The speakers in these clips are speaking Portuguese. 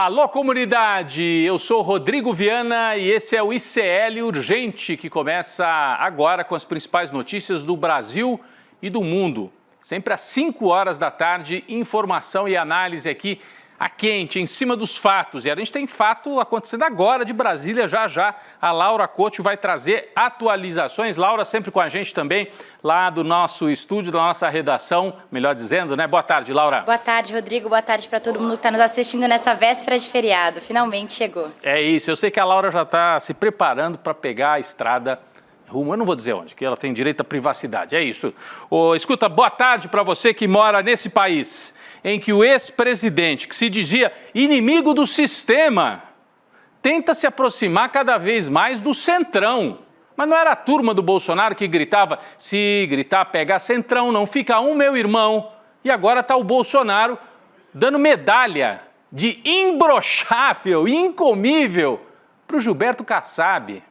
Alô, comunidade! Eu sou Rodrigo Viana e esse é o ICL Urgente, que começa agora com as principais notícias do Brasil e do mundo. Sempre às 5 horas da tarde, informação e análise aqui a quente, em cima dos fatos. E a gente tem fato acontecendo agora de Brasília, já. A Laura Couto vai trazer atualizações. Laura sempre com a gente também, lá do nosso estúdio, da nossa redação, melhor dizendo, né? Boa tarde, Laura. Boa tarde, Rodrigo. Boa tarde para todo mundo que está nos assistindo nessa véspera de feriado. Finalmente chegou. É isso. Eu sei que a Laura já está se preparando para pegar a estrada rumo, eu não vou dizer onde, que ela tem direito à privacidade. É isso. Escuta, boa tarde para você que mora nesse país em que o ex-presidente, que se dizia inimigo do sistema, tenta se aproximar cada vez mais do centrão. Mas não era a turma do Bolsonaro que gritava, se gritar, pega centrão, não fica um, meu irmão. E agora está o Bolsonaro dando medalha de imbrochável, incomível para o Gilberto Kassab.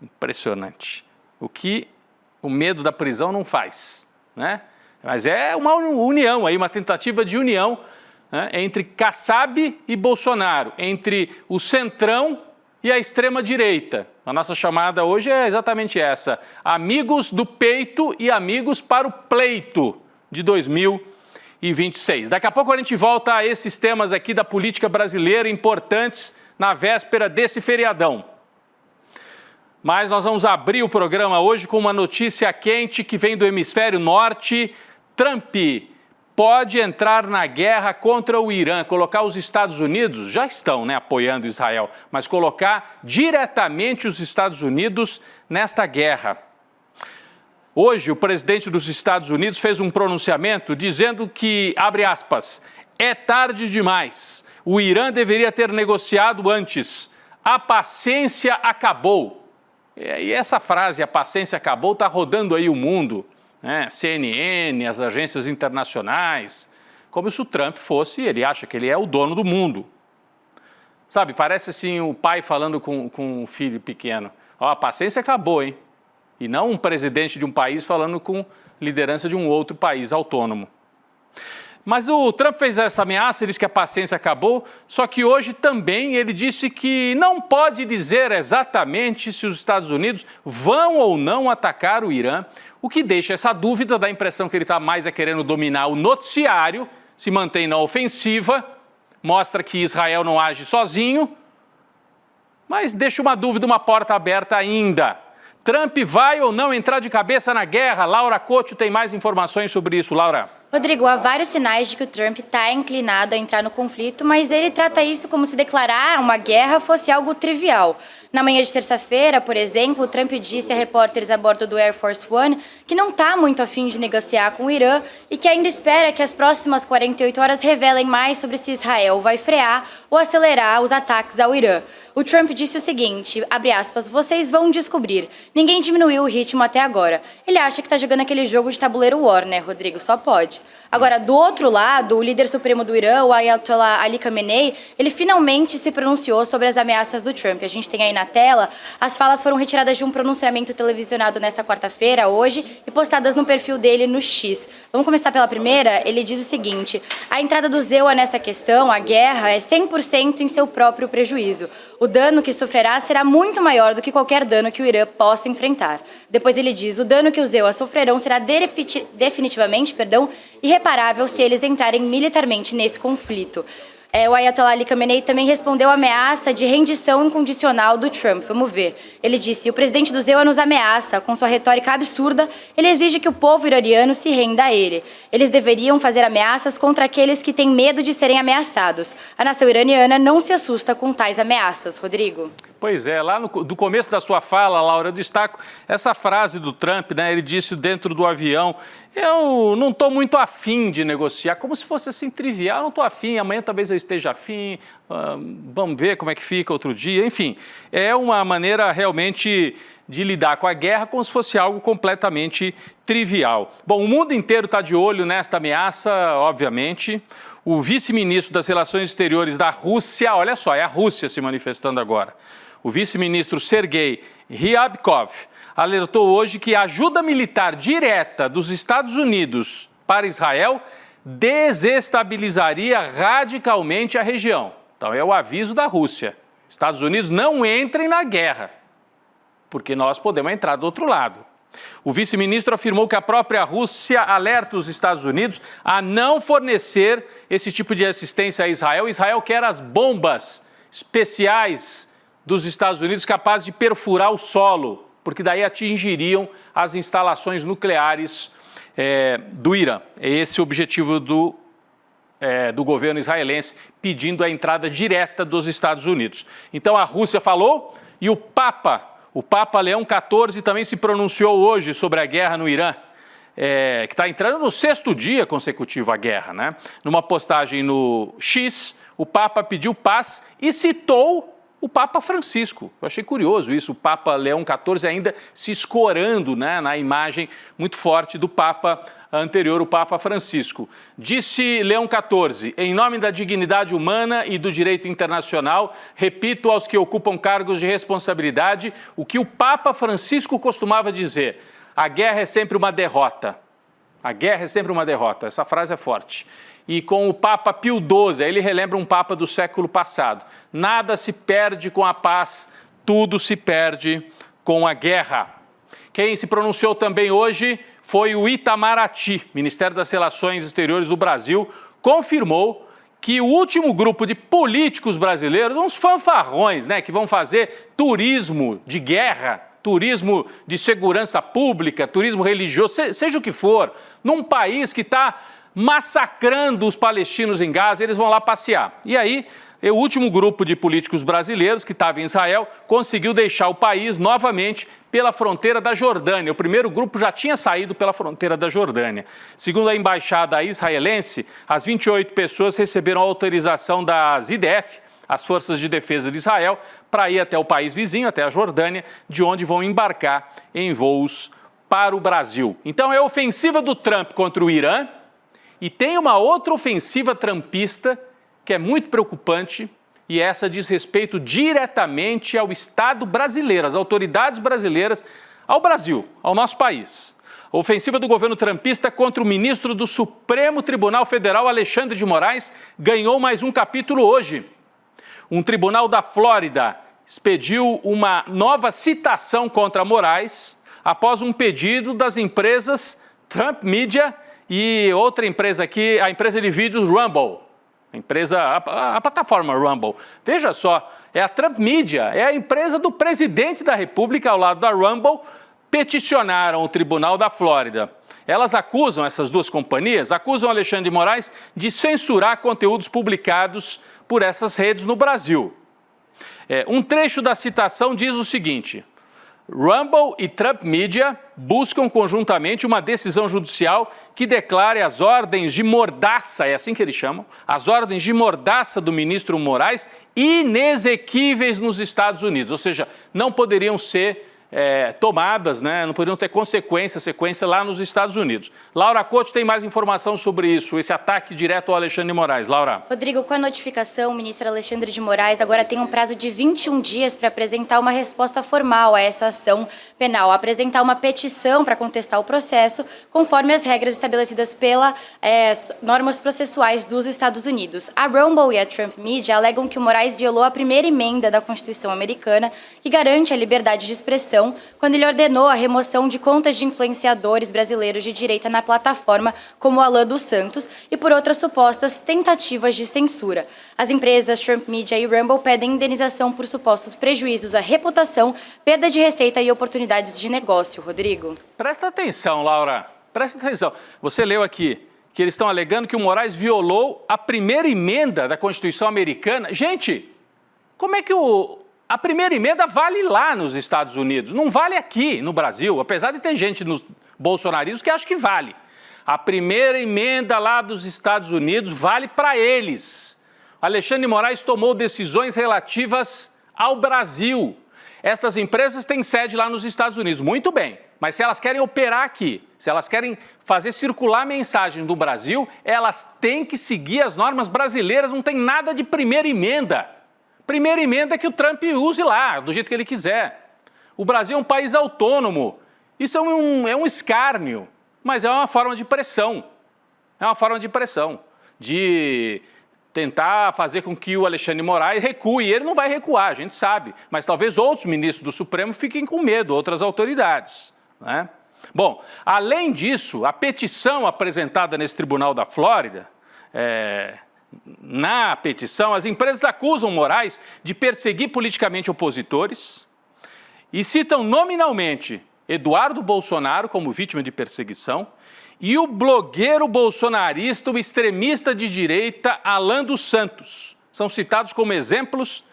Impressionante. O que o medo da prisão não faz, né? Mas é uma união aí, uma tentativa de união, né, entre Kassab e Bolsonaro, entre o centrão e a extrema-direita. A nossa chamada hoje é exatamente essa: amigos do peito e amigos para o pleito de 2026. Daqui a pouco a gente volta a esses temas aqui da política brasileira importantes na véspera desse feriadão. Mas nós vamos abrir o programa hoje com uma notícia quente que vem do hemisfério norte. Trump pode entrar na guerra contra o Irã, colocar os Estados Unidos, já estão, né, apoiando Israel, mas colocar diretamente os Estados Unidos nesta guerra. Hoje, o presidente dos Estados Unidos fez um pronunciamento dizendo que, abre aspas, é tarde demais, o Irã deveria ter negociado antes, a paciência acabou. E essa frase, a paciência acabou, está rodando aí o mundo, né? CNN, as agências internacionais, como se o Trump fosse, ele acha que ele é o dono do mundo. Sabe, parece assim o pai falando com o filho pequeno, ó, a paciência acabou, hein? E não um presidente de um país falando com liderança de um outro país autônomo. Mas o Trump fez essa ameaça, ele disse que a paciência acabou, só que hoje também ele disse que não pode dizer exatamente se os Estados Unidos vão ou não atacar o Irã, o que deixa essa dúvida, dá a impressão que ele está mais querendo dominar o noticiário, se mantém na ofensiva, mostra que Israel não age sozinho, mas deixa uma dúvida, uma porta aberta ainda. Trump vai ou não entrar de cabeça na guerra? Laura Couto tem mais informações sobre isso. Laura. Rodrigo, há vários sinais de que o Trump está inclinado a entrar no conflito, mas ele trata isso como se declarar uma guerra fosse algo trivial. Na manhã de terça-feira, por exemplo, o Trump disse a repórteres a bordo do Air Force One que não está muito afim de negociar com o Irã e que ainda espera que as próximas 48 horas revelem mais sobre se Israel vai frear ou acelerar os ataques ao Irã. O Trump disse o seguinte, abre aspas, vocês vão descobrir, ninguém diminuiu o ritmo até agora. Ele acha que está jogando aquele jogo de tabuleiro war, né, Rodrigo? Só pode. Agora, do outro lado, o líder supremo do Irã, o Ayatollah Ali Khamenei, ele finalmente se pronunciou sobre as ameaças do Trump. A gente tem aí na tela, as falas foram retiradas de um pronunciamento televisionado nesta quarta-feira, hoje, e postadas no perfil dele no X. Vamos começar pela primeira? Ele diz o seguinte, a entrada do ZEUA nessa questão, a guerra, é 100% em seu próprio prejuízo. O dano que sofrerá será muito maior do que qualquer dano que o Irã possa enfrentar. Depois ele diz, o dano que os ZEUA sofrerão será definitivamente, irreparável se eles entrarem militarmente nesse conflito. O Ayatollah Ali Khamenei também respondeu à ameaça de rendição incondicional do Trump. Vamos ver. Ele disse, o presidente do ZEUA nos ameaça, com sua retórica absurda, ele exige que o povo iraniano se renda a ele. Eles deveriam fazer ameaças contra aqueles que têm medo de serem ameaçados. A nação iraniana não se assusta com tais ameaças. Rodrigo? Pois é, lá do começo da sua fala, Laura, eu destaco essa frase do Trump, né? Ele disse dentro do avião, eu não estou muito afim de negociar, como se fosse assim trivial, não estou afim, amanhã talvez eu esteja afim, vamos ver como é que fica outro dia, enfim, é uma maneira realmente de lidar com a guerra como se fosse algo completamente trivial. Bom, o mundo inteiro está de olho nesta ameaça, obviamente. O vice-ministro das Relações Exteriores da Rússia, olha só, é a Rússia se manifestando agora. O vice-ministro Sergei Ryabkov alertou hoje que a ajuda militar direta dos Estados Unidos para Israel desestabilizaria radicalmente a região. Então é o aviso da Rússia. Estados Unidos, não entrem na guerra, porque nós podemos entrar do outro lado. O vice-ministro afirmou que a própria Rússia alerta os Estados Unidos a não fornecer esse tipo de assistência a Israel. Israel quer as bombas especiais dos Estados Unidos capazes de perfurar o solo, porque daí atingiriam as instalações nucleares do Irã. É esse o objetivo do governo israelense, pedindo a entrada direta dos Estados Unidos. Então a Rússia falou e o Papa Leão XIV também se pronunciou hoje sobre a guerra no Irã, que está entrando no 6º dia consecutivo a guerra, né? Numa postagem no X, o Papa pediu paz e citou o Papa Francisco. Eu achei curioso isso, o Papa Leão XIV ainda se escorando, né, na imagem muito forte do Papa anterior, o Papa Francisco. Disse Leão XIV, em nome da dignidade humana e do direito internacional, repito aos que ocupam cargos de responsabilidade o que o Papa Francisco costumava dizer: a guerra é sempre uma derrota. A guerra é sempre uma derrota. Essa frase é forte. E com o Papa Pio XII, ele relembra um Papa do século passado. Nada se perde com a paz, tudo se perde com a guerra. Quem se pronunciou também hoje foi o Itamaraty, Ministério das Relações Exteriores do Brasil, confirmou que o último grupo de políticos brasileiros, uns fanfarrões, né, que vão fazer turismo de guerra, turismo de segurança pública, turismo religioso, seja o que for, num país que está massacrando os palestinos em Gaza, eles vão lá passear. E aí, o último grupo de políticos brasileiros que estava em Israel conseguiu deixar o país novamente pela fronteira da Jordânia. O primeiro grupo já tinha saído pela fronteira da Jordânia. Segundo a embaixada israelense, as 28 pessoas receberam autorização das IDF, as Forças de Defesa de Israel, para ir até o país vizinho, até a Jordânia, de onde vão embarcar em voos para o Brasil. Então é a ofensiva do Trump contra o Irã, e tem uma outra ofensiva trumpista que é muito preocupante, e essa diz respeito diretamente ao Estado brasileiro, às autoridades brasileiras, ao Brasil, ao nosso país. A ofensiva do governo trumpista contra o ministro do Supremo Tribunal Federal, Alexandre de Moraes, ganhou mais um capítulo hoje. Um tribunal da Flórida expediu uma nova citação contra Moraes após um pedido das empresas Trump Media e outra empresa aqui, a empresa de vídeos Rumble. A plataforma Rumble. Veja só, é a Trump Media, é a empresa do presidente da República ao lado da Rumble, peticionaram o Tribunal da Flórida. Elas acusam, essas duas companhias, acusam Alexandre de Moraes de censurar conteúdos publicados por essas redes no Brasil. Um trecho da citação diz o seguinte: Rumble e Trump Media buscam conjuntamente uma decisão judicial que declare as ordens de mordaça, é assim que eles chamam, as ordens de mordaça do ministro Moraes inexequíveis nos Estados Unidos, ou seja, não poderiam ser tomadas, né? Não poderiam ter sequência lá nos Estados Unidos. Laura Couto tem mais informação sobre isso, esse ataque direto ao Alexandre de Moraes. Laura. Rodrigo, com a notificação, o ministro Alexandre de Moraes agora tem um prazo de 21 dias para apresentar uma resposta formal a essa ação penal, apresentar uma petição para contestar o processo, conforme as regras estabelecidas pelas normas processuais dos Estados Unidos. A Rumble e a Trump Media alegam que o Moraes violou a primeira emenda da Constituição americana, que garante a liberdade de expressão, quando ele ordenou a remoção de contas de influenciadores brasileiros de direita na plataforma, como Alan dos Santos, e por outras supostas tentativas de censura. As empresas Trump Media e Rumble pedem indenização por supostos prejuízos à reputação, perda de receita e oportunidades de negócio. Rodrigo. Presta atenção, Laura. Presta atenção. Você leu aqui que eles estão alegando que o Moraes violou a primeira emenda da Constituição americana. Gente, como é que a primeira emenda vale lá nos Estados Unidos, não vale aqui no Brasil, apesar de ter gente nos bolsonaristas que acha que vale. A primeira emenda lá dos Estados Unidos vale para eles. Alexandre de Moraes tomou decisões relativas ao Brasil. Estas empresas têm sede lá nos Estados Unidos, muito bem, mas se elas querem operar aqui, se elas querem fazer circular mensagem do Brasil, elas têm que seguir as normas brasileiras, não tem nada de primeira emenda. Primeira emenda é que o Trump use lá, do jeito que ele quiser. O Brasil é um país autônomo. Isso é um escárnio, mas é uma forma de pressão. É uma forma de pressão, de tentar fazer com que o Alexandre de Moraes recue. E ele não vai recuar, a gente sabe. Mas talvez outros ministros do Supremo fiquem com medo, outras autoridades, né? Bom, além disso, a petição apresentada nesse tribunal da Flórida, na petição, as empresas acusam Moraes de perseguir politicamente opositores e citam nominalmente Eduardo Bolsonaro como vítima de perseguição e o blogueiro bolsonarista, o extremista de direita Alan dos Santos. São citados como exemplos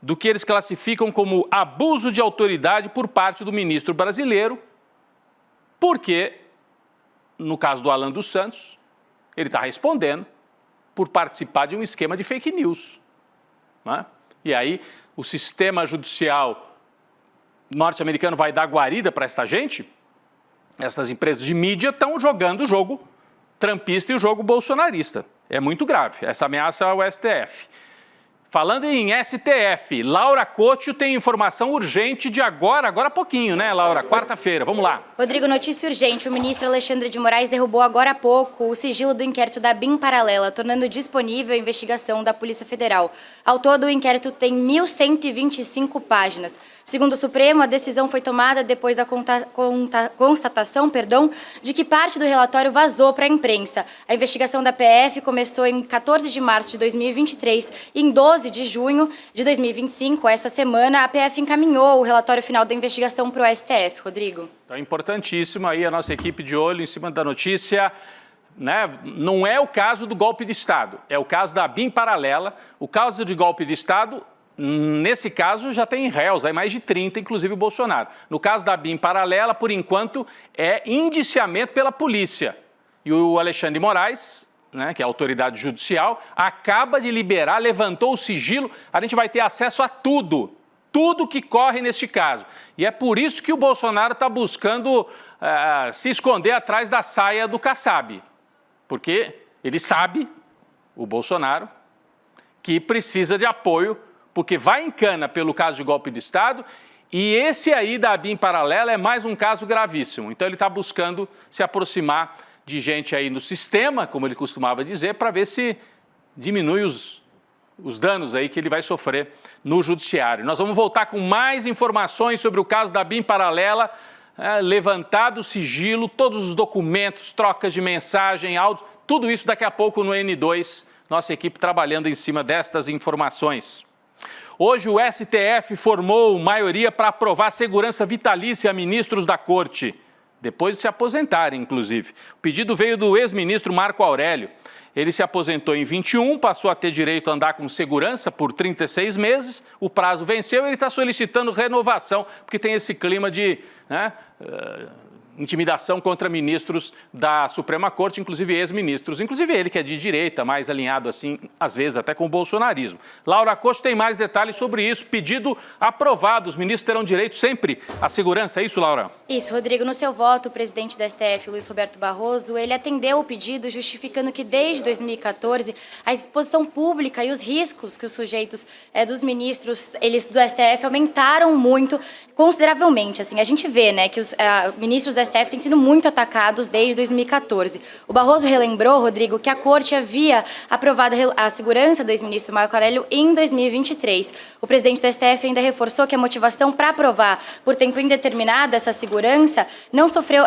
do que eles classificam como abuso de autoridade por parte do ministro brasileiro, porque, no caso do Alan dos Santos, ele está respondendo por participar de um esquema de fake news, né? E aí o sistema judicial norte-americano vai dar guarida para essa gente? Essas empresas de mídia estão jogando o jogo trumpista e o jogo bolsonarista. É muito grave essa ameaça ao STF. Falando em STF, Laura Couto tem informação urgente de agora há pouquinho, né, Laura? Quarta-feira, vamos lá. Rodrigo, notícia urgente. O ministro Alexandre de Moraes derrubou agora há pouco o sigilo do inquérito da BIM Paralela, tornando disponível a investigação da Polícia Federal. Ao todo, o inquérito tem 1.125 páginas. Segundo o Supremo, a decisão foi tomada depois da constatação de que parte do relatório vazou para a imprensa. A investigação da PF começou em 14 de março de 2023 e em 12 de junho de 2025, essa semana, a PF encaminhou o relatório final da investigação para o STF. Rodrigo. Então é importantíssimo aí a nossa equipe de olho em cima da notícia, né? Não é o caso do golpe de Estado, é o caso da BIM Paralela. O caso de golpe de Estado, nesse caso, já tem réus, aí mais de 30, inclusive o Bolsonaro. No caso da BIM Paralela, por enquanto, é indiciamento pela polícia. E o Alexandre de Moraes, né, que é a autoridade judicial, acaba de liberar, levantou o sigilo, a gente vai ter acesso a tudo que corre neste caso. E é por isso que o Bolsonaro está buscando se esconder atrás da saia do Kassab. Porque ele sabe, o Bolsonaro, que precisa de apoio, porque vai em cana pelo caso de golpe de Estado, e esse aí da BIM Paralela é mais um caso gravíssimo. Então ele está buscando se aproximar de gente aí no sistema, como ele costumava dizer, para ver se diminui os danos aí que ele vai sofrer no judiciário. Nós vamos voltar com mais informações sobre o caso da BIM Paralela, levantado o sigilo, todos os documentos, trocas de mensagem, áudios, tudo isso daqui a pouco no N2, nossa equipe trabalhando em cima destas informações. Hoje o STF formou maioria para aprovar segurança vitalícia a ministros da Corte, depois de se aposentarem, inclusive. O pedido veio do ex-ministro Marco Aurélio. Ele se aposentou em 21, passou a ter direito a andar com segurança por 36 meses, o prazo venceu e ele está solicitando renovação, porque tem esse clima de intimidação contra ministros da Suprema Corte, inclusive ex-ministros, inclusive ele que é de direita, mais alinhado assim, às vezes até com o bolsonarismo. Laura Couto tem mais detalhes sobre isso, pedido aprovado, os ministros terão direito sempre à segurança, é isso, Laura? Isso, Rodrigo, no seu voto, o presidente do STF, Luiz Roberto Barroso, ele atendeu o pedido justificando que desde 2014 a exposição pública e os riscos que os sujeitos dos ministros, eles do STF aumentaram muito, consideravelmente. Assim, a gente vê, né, que os ministros do STF têm sido muito atacados desde 2014. O Barroso relembrou, Rodrigo, que a Corte havia aprovado a segurança do ex-ministro Marco Aurélio em 2023. O presidente do STF ainda reforçou que a motivação para aprovar por tempo indeterminado essa segurança não sofreu,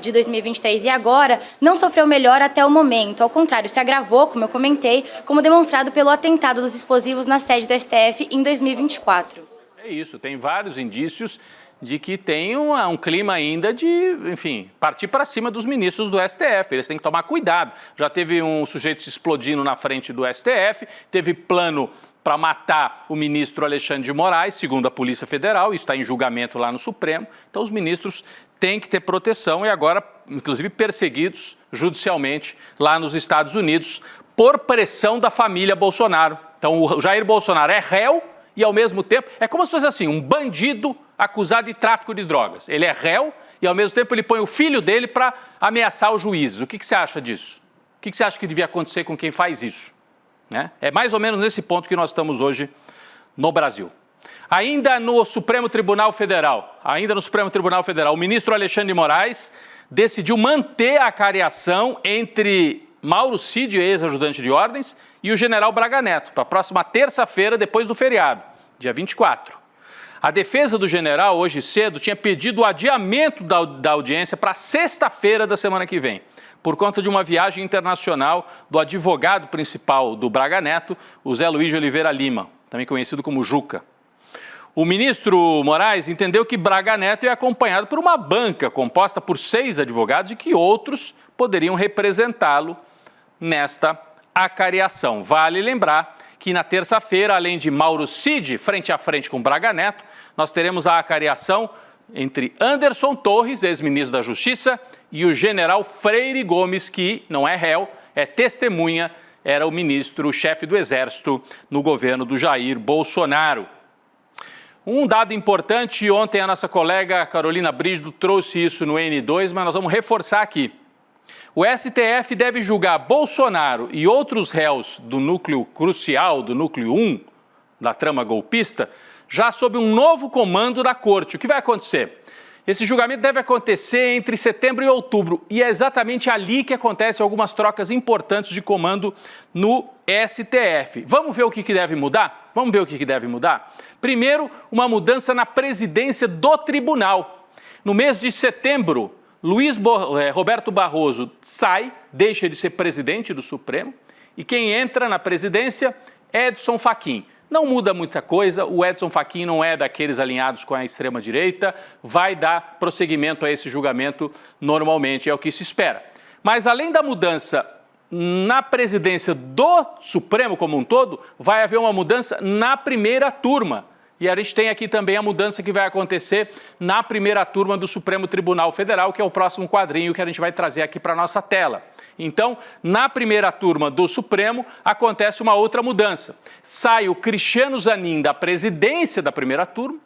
de 2023 e agora, não sofreu melhor até o momento. Ao contrário, se agravou, como eu comentei, como demonstrado pelo atentado dos explosivos na sede do STF em 2024. É isso, tem vários indícios de que tem um clima ainda de, enfim, partir para cima dos ministros do STF. Eles têm que tomar cuidado. Já teve um sujeito se explodindo na frente do STF, teve plano para matar o ministro Alexandre de Moraes, segundo a Polícia Federal, isso está em julgamento lá no Supremo. Então os ministros têm que ter proteção e agora, inclusive, perseguidos judicialmente lá nos Estados Unidos por pressão da família Bolsonaro. Então o Jair Bolsonaro é réu e, ao mesmo tempo, é como se fosse assim, um bandido acusado de tráfico de drogas. Ele é réu e, ao mesmo tempo, ele põe o filho dele para ameaçar os juízes. O que você acha disso? O que você acha que devia acontecer com quem faz isso? Né? É mais ou menos nesse ponto que nós estamos hoje no Brasil. Ainda no Supremo Tribunal Federal, o ministro Alexandre de Moraes decidiu manter a cariação entre Mauro Cid, ex-ajudante de ordens, e o general Braga Neto, para a próxima terça-feira, depois do feriado, dia 24. A defesa do general, hoje cedo, tinha pedido o adiamento da audiência para sexta-feira da semana que vem, por conta de uma viagem internacional do advogado principal do Braga Neto, o Zé Luiz de Oliveira Lima, também conhecido como Juca. O ministro Moraes entendeu que Braga Neto é acompanhado por uma banca composta por 6 advogados e que outros poderiam representá-lo nesta acariação. Vale lembrar que na terça-feira, além de Mauro Cid frente a frente com Braga Neto, nós teremos a acariação entre Anderson Torres, ex-ministro da Justiça, e o general Freire Gomes, que não é réu, é testemunha, era o ministro, chefe do Exército no governo do Jair Bolsonaro. Um dado importante, ontem a nossa colega Carolina Brígido trouxe isso no N2, mas nós vamos reforçar aqui. O STF deve julgar Bolsonaro e outros réus do núcleo crucial, do núcleo 1, da trama golpista, já sob um novo comando da Corte. O que vai acontecer? Esse julgamento deve acontecer entre setembro e outubro, e é exatamente ali que acontecem algumas trocas importantes de comando no STF. Vamos ver o que deve mudar? Vamos ver o que deve mudar? Primeiro, uma mudança na presidência do tribunal. No mês de setembro, Roberto Barroso sai, deixa de ser presidente do Supremo, e quem entra na presidência é Edson Fachin. Não muda muita coisa, o Edson Fachin não é daqueles alinhados com a extrema-direita, vai dar prosseguimento a esse julgamento normalmente, é o que se espera. Mas além da mudança na presidência do Supremo como um todo, vai haver uma mudança na primeira turma. E a gente tem aqui também a mudança que vai acontecer na primeira turma do Supremo Tribunal Federal, que é o próximo quadrinho que a gente vai trazer aqui para a nossa tela. Então, na primeira turma do Supremo, acontece uma outra mudança. Sai o Cristiano Zanin da presidência da primeira turma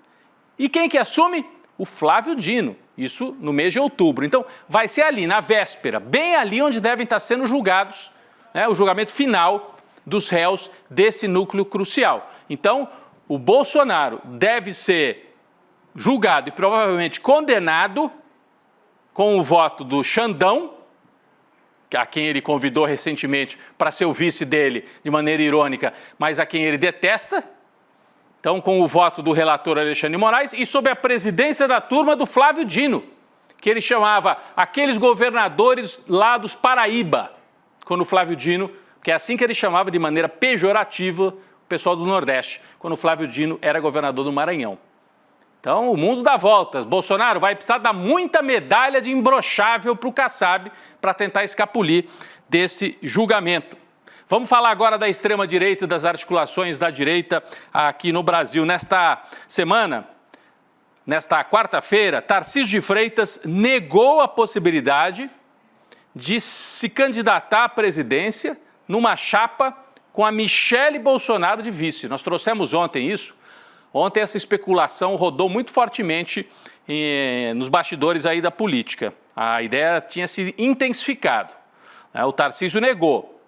e quem que assume? O Flávio Dino, isso no mês de outubro. Então, vai ser ali, na véspera, bem ali onde devem estar sendo julgados, o julgamento final dos réus desse núcleo crucial. Então, o Bolsonaro deve ser julgado e provavelmente condenado com o voto do Xandão, a quem ele convidou recentemente para ser o vice dele, de maneira irônica, mas a quem ele detesta. Então, com o voto do relator Alexandre de Moraes e sob a presidência da turma do Flávio Dino, que ele chamava aqueles governadores lá dos Paraíba, quando o Flávio Dino, que é assim que ele chamava de maneira pejorativa o pessoal do Nordeste, quando o Flávio Dino era governador do Maranhão. Então, o mundo dá voltas. Bolsonaro vai precisar dar muita medalha de imbrochável para o Kassab para tentar escapulir desse julgamento. Vamos falar agora da extrema-direita e das articulações da direita aqui no Brasil. Nesta semana, nesta quarta-feira, Tarcísio de Freitas negou a possibilidade de se candidatar à presidência numa chapa com a Michele Bolsonaro de vice. Nós trouxemos ontem isso. Ontem essa especulação rodou muito fortemente nos bastidores aí da política. A ideia tinha se intensificado. O Tarcísio negou.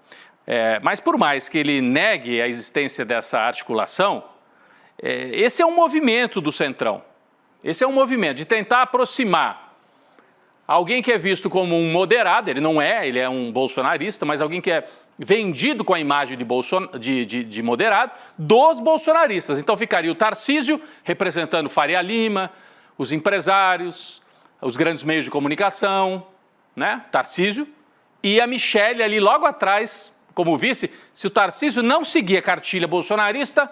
Mas por mais que ele negue a existência dessa articulação, esse é um movimento do Centrão. Esse é um movimento de tentar aproximar alguém que é visto como um moderado, ele não é, ele é um bolsonarista, mas alguém que é vendido com a imagem de moderado, dos bolsonaristas. Então ficaria o Tarcísio representando Faria Lima, os empresários, os grandes meios de comunicação, Tarcísio, e a Michele ali logo atrás, como vice. Se o Tarcísio não seguir a cartilha bolsonarista,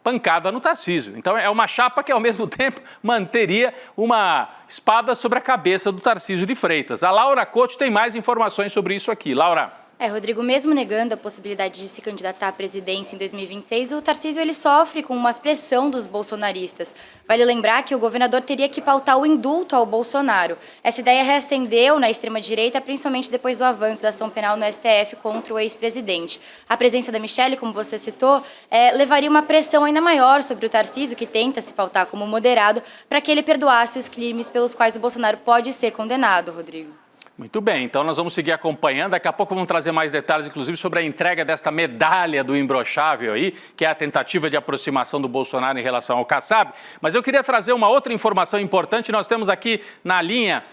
pancada no Tarcísio. Então é uma chapa que ao mesmo tempo manteria uma espada sobre a cabeça do Tarcísio de Freitas. A Laura Couto tem mais informações sobre isso aqui. Laura. Rodrigo, mesmo negando a possibilidade de se candidatar à presidência em 2026, o Tarcísio ele sofre com uma pressão dos bolsonaristas. Vale lembrar que o governador teria que pautar o indulto ao Bolsonaro. Essa ideia reacendeu na extrema-direita, principalmente depois do avanço da ação penal no STF contra o ex-presidente. A presença da Michele, como você citou, levaria uma pressão ainda maior sobre o Tarcísio, que tenta se pautar como moderado, para que ele perdoasse os crimes pelos quais o Bolsonaro pode ser condenado, Rodrigo. Muito bem, então nós vamos seguir acompanhando. Daqui a pouco vamos trazer mais detalhes, inclusive, sobre a entrega desta medalha do imbrochável aí, que é a tentativa de aproximação do Bolsonaro em relação ao Kassab. Mas eu queria trazer uma outra informação importante. Nós temos aqui na linha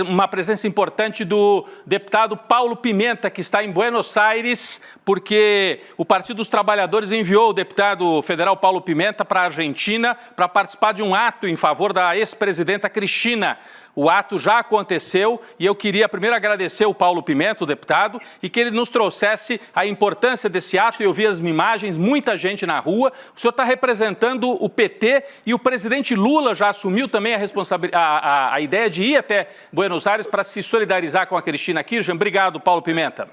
uma presença importante do deputado Paulo Pimenta, que está em Buenos Aires, porque o Partido dos Trabalhadores enviou o deputado federal Paulo Pimenta para a Argentina para participar de um ato em favor da ex-presidenta Cristina. O ato já aconteceu e eu queria primeiro agradecer o Paulo Pimenta, o deputado, e que ele nos trouxesse a importância desse ato. Eu vi as imagens, muita gente na rua. O senhor está representando o PT e o presidente Lula já assumiu também a ideia de ir até Buenos Aires para se solidarizar com a Cristina Kirchner. Obrigado, Paulo Pimenta.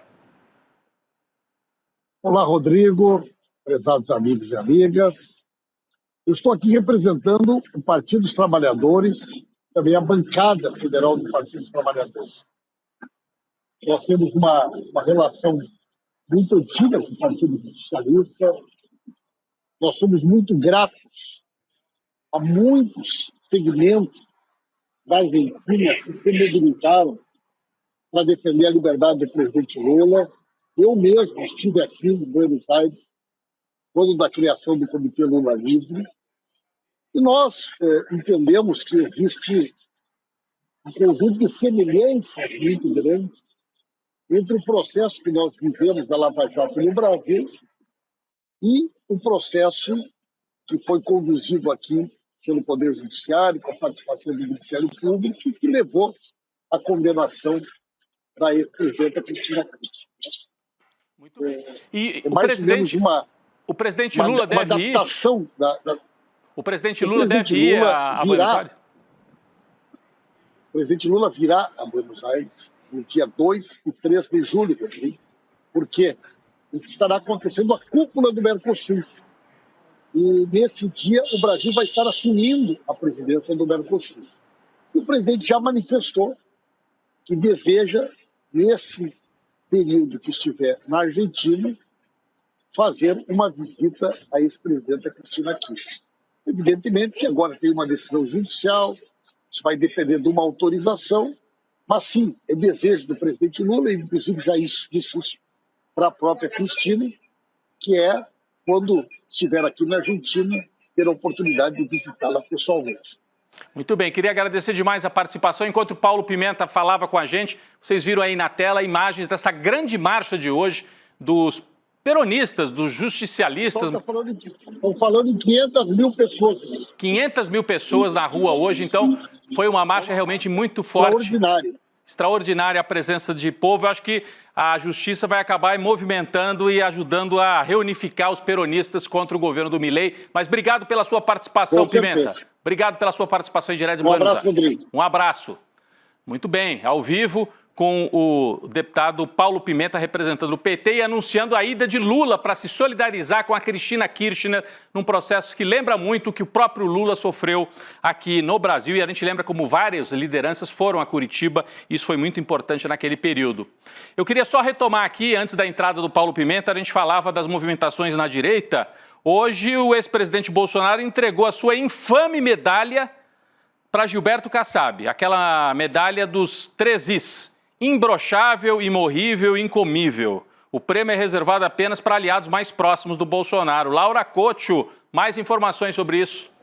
Olá, Rodrigo, prezados amigos e amigas. Eu estou aqui representando o Partido dos Trabalhadores, também a bancada federal do Partido dos Trabalhadores. Nós temos uma relação muito antiga com o Partido Socialista. Nós somos muito gratos a muitos segmentos da Argentina que se mobilizaram para defender a liberdade do presidente Lula. Eu mesmo estive aqui em Buenos Aires, quando da criação do Comitê Lula Livre. E nós entendemos que existe um conjunto de semelhanças muito grandes entre o processo que nós vivemos da Lava Jato no Brasil e o processo que foi conduzido aqui pelo Poder Judiciário, com a participação do Ministério Público, que levou à condenação da ex-presidenta Cristina Kirchner. Muito bem. E o presidente Lula deve ir? O presidente Lula deve ir a Buenos Aires? O presidente Lula virá a Buenos Aires no dia 2 e 3 de julho, porque estará acontecendo a cúpula do Mercosul. E nesse dia o Brasil vai estar assumindo a presidência do Mercosul. E o presidente já manifestou que deseja, nesse período que estiver na Argentina, fazer uma visita à ex-presidenta Cristina Kirchner. Evidentemente que agora tem uma decisão judicial, isso vai depender de uma autorização, mas sim, é desejo do presidente Lula, e inclusive já disse isso para a própria Cristina, que é, quando estiver aqui na Argentina, ter a oportunidade de visitá-la pessoalmente. Muito bem, queria agradecer demais a participação. Enquanto o Paulo Pimenta falava com a gente, vocês viram aí na tela imagens dessa grande marcha de hoje dos peronistas, dos justicialistas. Estão falando em 500 mil pessoas. 500 mil pessoas na rua hoje, então foi uma marcha realmente muito forte. Extraordinária a presença de povo. Eu acho que a justiça vai acabar movimentando e ajudando a reunificar os peronistas contra o governo do Milei. Mas obrigado pela sua participação, Pimenta. Obrigado pela sua participação em direto de Buenos Aires. Rodrigo. Um abraço. Muito bem, ao vivo com o deputado Paulo Pimenta representando o PT e anunciando a ida de Lula para se solidarizar com a Cristina Kirchner num processo que lembra muito o que o próprio Lula sofreu aqui no Brasil, e a gente lembra como várias lideranças foram a Curitiba, isso foi muito importante naquele período. Eu queria só retomar aqui, antes da entrada do Paulo Pimenta, a gente falava das movimentações na direita. Hoje o ex-presidente Bolsonaro entregou a sua infame medalha para Gilberto Kassab, aquela medalha dos 3 Is. Imbrochável, imorrível, incomível. O prêmio é reservado apenas para aliados mais próximos do Bolsonaro. Laura Cotcho, mais informações sobre isso.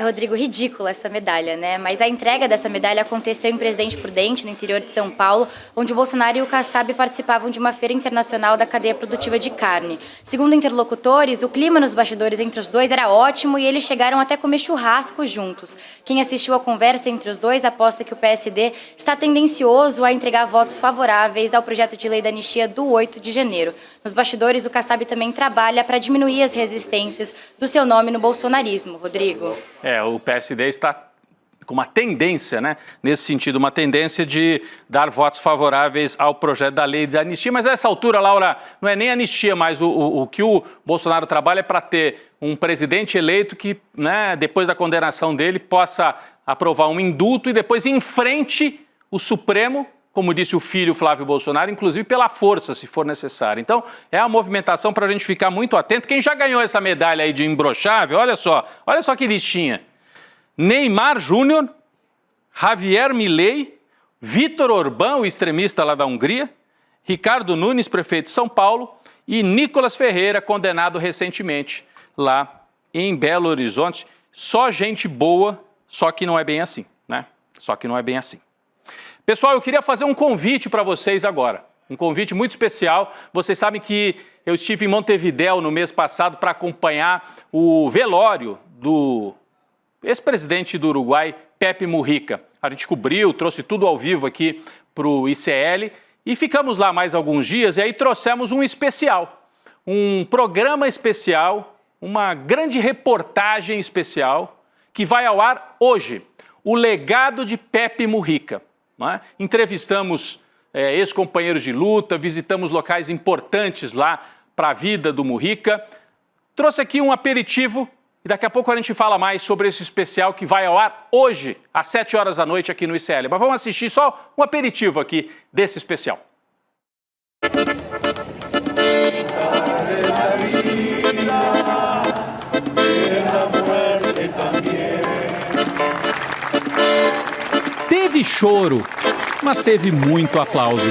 Rodrigo, ridícula essa medalha, né? Mas a entrega dessa medalha aconteceu em Presidente Prudente, no interior de São Paulo, onde o Bolsonaro e o Kassab participavam de uma feira internacional da cadeia produtiva de carne. Segundo interlocutores, o clima nos bastidores entre os dois era ótimo e eles chegaram até comer churrasco juntos. Quem assistiu à conversa entre os dois aposta que o PSD está tendencioso a entregar votos favoráveis ao projeto de lei da anistia do 8 de janeiro. Nos bastidores, o Kassab também trabalha para diminuir as resistências do seu nome no bolsonarismo. Rodrigo. O PSD está com uma tendência, né, nesse sentido, uma tendência de dar votos favoráveis ao projeto da lei de anistia, mas a essa altura, Laura, não é nem anistia, mas o que o Bolsonaro trabalha é para ter um presidente eleito que, né, depois da condenação dele, possa aprovar um indulto e depois enfrente o Supremo, como disse o filho Flávio Bolsonaro, inclusive pela força, se for necessário. Então, é uma movimentação para a gente ficar muito atento. Quem já ganhou essa medalha aí de imbrochável, olha só que listinha. Neymar Júnior, Javier Milei, Vítor Orbán, o extremista lá da Hungria, Ricardo Nunes, prefeito de São Paulo, e Nicolas Ferreira, condenado recentemente lá em Belo Horizonte. Só gente boa, só que não é bem assim, né? Só que não é bem assim. Pessoal, eu queria fazer um convite para vocês agora. Um convite muito especial. Vocês sabem que eu estive em Montevidéu no mês passado para acompanhar o velório do ex-presidente do Uruguai, Pepe Mujica. A gente cobriu, trouxe tudo ao vivo aqui para o ICL e ficamos lá mais alguns dias e aí trouxemos um especial, um programa especial, uma grande reportagem especial que vai ao ar hoje, o legado de Pepe Mujica. Não é? Entrevistamos ex-companheiros de luta, visitamos locais importantes lá para a vida do Mujica. Trouxe aqui um aperitivo e daqui a pouco a gente fala mais sobre esse especial que vai ao ar hoje, às 7 horas da noite aqui no ICL. Mas vamos assistir só um aperitivo aqui desse especial. Teve choro, mas teve muito aplauso.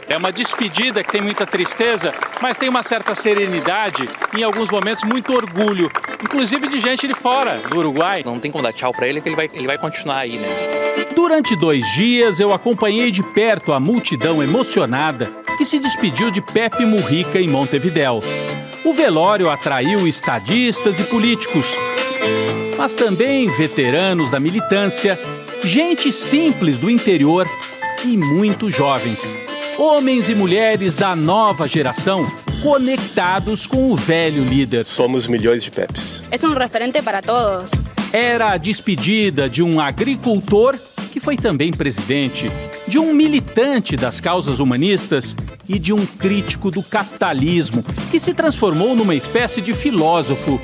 É uma despedida que tem muita tristeza, mas tem uma certa serenidade e, em alguns momentos, muito orgulho, inclusive de gente de fora do Uruguai. Não tem como dar tchau pra ele, que ele vai continuar aí, né? Durante 2 dias, eu acompanhei de perto a multidão emocionada que se despediu de Pepe Mujica em Montevidéu. O velório atraiu estadistas e políticos, mas também veteranos da militância, gente simples do interior e muito jovens. Homens e mulheres da nova geração conectados com o velho líder. Somos milhões de Pepes. É um referente para todos. Era a despedida de um agricultor que foi também presidente, de um militante das causas humanistas e de um crítico do capitalismo que se transformou numa espécie de filósofo.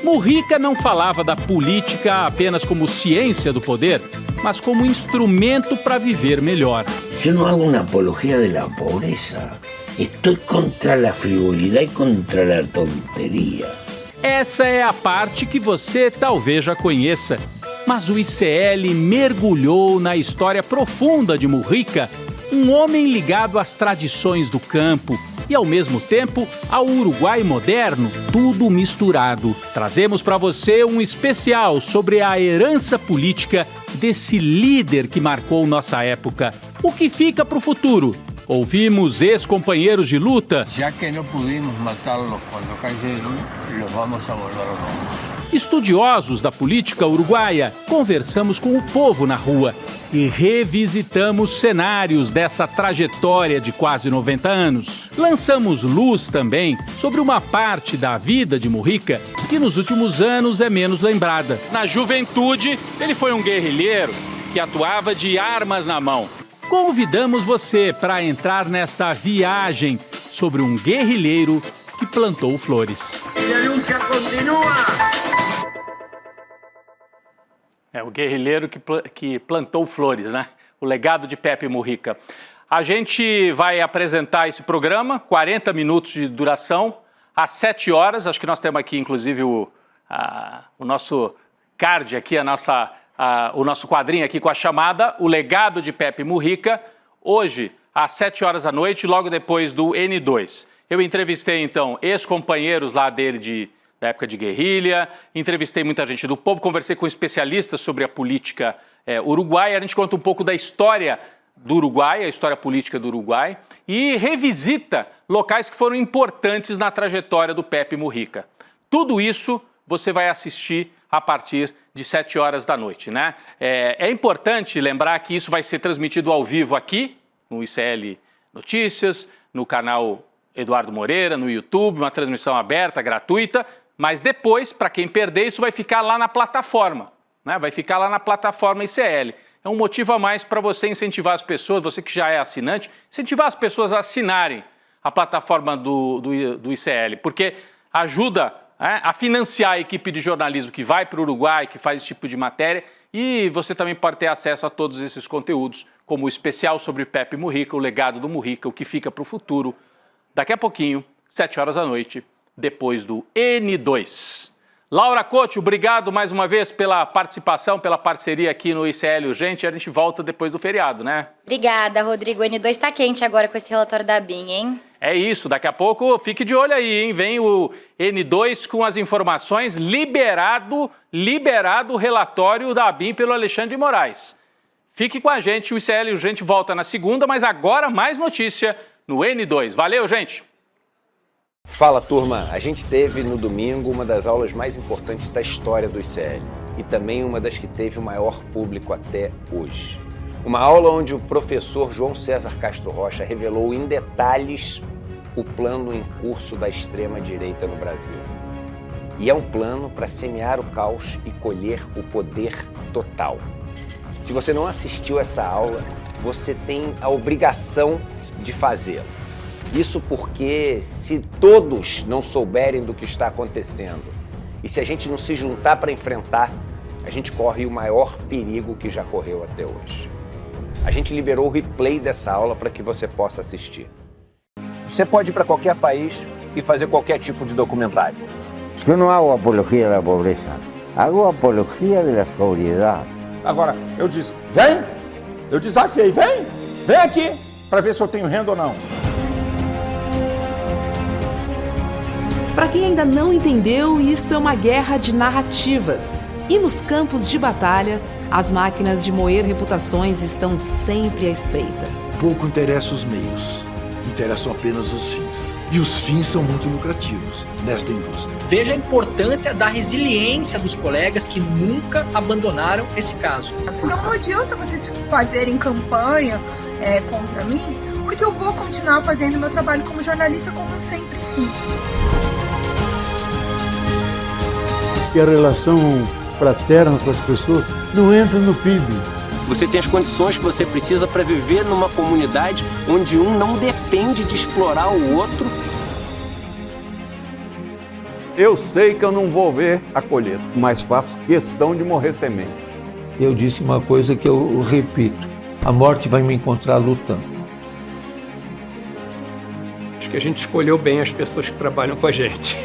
Mujica não falava da política apenas como ciência do poder, mas como instrumento para viver melhor. Eu não hago uma apologia da pobreza. Estou contra a frivolidade e contra a tonteria. Essa é a parte que você talvez já conheça, mas o ICL mergulhou na história profunda de Mujica, um homem ligado às tradições do campo e, ao mesmo tempo, ao Uruguai moderno, tudo misturado. Trazemos para você um especial sobre a herança política desse líder que marcou nossa época. O que fica para o futuro? Ouvimos ex-companheiros de luta. Já que não pudimos matá-los quando cayeron, los vamos a volver locos. Estudiosos da política uruguaia, conversamos com o povo na rua e revisitamos cenários dessa trajetória de quase 90 anos. Lançamos luz também sobre uma parte da vida de Mujica que nos últimos anos é menos lembrada. Na juventude, ele foi um guerrilheiro que atuava de armas na mão. Convidamos você para entrar nesta viagem sobre um guerrilheiro que plantou flores. E a luta continua! É o guerrilheiro que plantou flores, né? O legado de Pepe Mujica. A gente vai apresentar esse programa, 40 minutos de duração, às 7 horas. Acho que nós temos aqui, inclusive, o nosso card aqui, o nosso quadrinho aqui com a chamada, o legado de Pepe Mujica, hoje, às 7 horas da noite, logo depois do N2. Eu entrevistei, então, ex-companheiros lá dele da época de guerrilha, entrevistei muita gente do povo, conversei com especialistas sobre a política uruguaia, a gente conta um pouco da história do Uruguai, a história política do Uruguai, e revisita locais que foram importantes na trajetória do Pepe Mujica. Tudo isso você vai assistir a partir de 7 horas da noite, né? É importante lembrar que isso vai ser transmitido ao vivo aqui, no ICL Notícias, no canal Eduardo Moreira, no YouTube, uma transmissão aberta, gratuita, mas depois, para quem perder, isso vai ficar lá na plataforma, né? Vai ficar lá na plataforma ICL. É um motivo a mais para você incentivar as pessoas, você que já é assinante, incentivar as pessoas a assinarem a plataforma do ICL, porque ajuda a financiar a equipe de jornalismo que vai para o Uruguai, que faz esse tipo de matéria, e você também pode ter acesso a todos esses conteúdos, como o especial sobre Pepe Mujica, o legado do Mujica, o que fica para o futuro, daqui a pouquinho, 7 horas da noite, depois do N2. Laura Couto, obrigado mais uma vez pela participação, pela parceria aqui no ICL Urgente. A gente volta depois do feriado, né? Obrigada, Rodrigo. O N2 está quente agora com esse relatório da ABIN, hein? É isso, daqui a pouco fique de olho aí, hein? Vem o N2 com as informações, liberado o relatório da ABIN pelo Alexandre de Moraes. Fique com a gente, o ICL Urgente volta na segunda, mas agora mais notícia no N2. Valeu, gente! Fala, turma! A gente teve no domingo uma das aulas mais importantes da história do ICL e também uma das que teve o maior público até hoje. Uma aula onde o professor João César Castro Rocha revelou em detalhes o plano em curso da extrema-direita no Brasil. E é um plano para semear o caos e colher o poder total. Se você não assistiu essa aula, você tem a obrigação de fazê-la. Isso porque se todos não souberem do que está acontecendo e se a gente não se juntar para enfrentar, a gente corre o maior perigo que já correu até hoje. A gente liberou o replay dessa aula para que você possa assistir. Você pode ir para qualquer país e fazer qualquer tipo de documentário. Yo no hago apología de la pobreza, hago apología de la sobriedad. Agora, eu disse, vem, eu desafiei, vem aqui, para ver se eu tenho renda ou não. Para quem ainda não entendeu, isto é uma guerra de narrativas. E nos campos de batalha, as máquinas de moer reputações estão sempre à espreita. Pouco interessa os meios, interessam apenas os fins. E os fins são muito lucrativos nesta indústria. Veja a importância da resiliência dos colegas que nunca abandonaram esse caso. Então não adianta vocês fazerem campanha contra mim, porque eu vou continuar fazendo meu trabalho como jornalista como eu sempre fiz. E a relação fraterna com as pessoas não entra no PIB. Você tem as condições que você precisa para viver numa comunidade onde um não depende de explorar o outro. Eu sei que eu não vou ver a colheita, mas faço questão de morrer semente. Eu disse uma coisa que eu repito: a morte vai me encontrar lutando. Acho que a gente escolheu bem as pessoas que trabalham com a gente.